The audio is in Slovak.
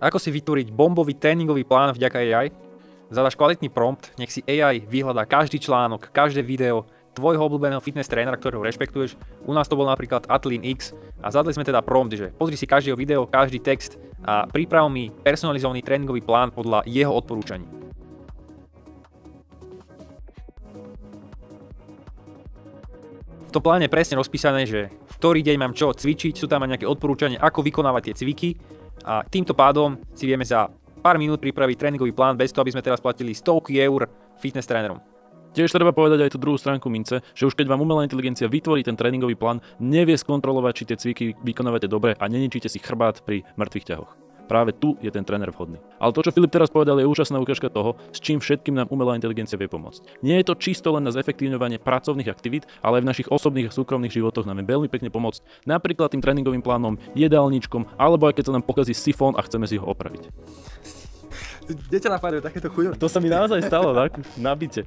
Ako si vytvoriť bombový tréningový plán vďaka AI? Zadaš kvalitný prompt, nech si AI vyhľadá každý článok, každé video tvojho obľúbeného fitness trénera, ktorého rešpektuješ. U nás to bol napríklad Atlin X a zadali sme teda prompt, že pozri si každého video, každý text a priprav mi personalizovaný tréningový plán podľa jeho odporúčaní. V tom pláne je presne rozpísané, že v ktorý deň mám čo cvičiť, sú tam aj nejaké odporúčania, ako vykonávať tie cviky a týmto pádom si vieme za pár minút pripraviť tréningový plán bez toho, aby sme teraz platili stovky eur fitness trénerom. Tiež treba povedať aj tú druhú stránku mince, že už keď vám umelá inteligencia vytvorí ten tréningový plán, nevie skontrolovať, či tie cviky vykonávate dobre a neničíte si chrbát pri mŕtvych ťahoch. Práve tu je ten tréner vhodný. Ale to, čo Filip teraz povedal, je úžasná ukážka toho, s čím všetkým nám umelá inteligencia vie pomôcť. Nie je to čisto len na zefektívňovanie pracovných aktivít, ale aj v našich osobných a súkromných životoch nám je veľmi pekne pomôcť. Napríklad tým tréningovým plánom, jedálničkom, alebo aj keď sa nám pokazí sifón a chceme si ho opraviť. Kde ťa napadajú takéto chujory? To sa mi naozaj stalo, tak? Na byte.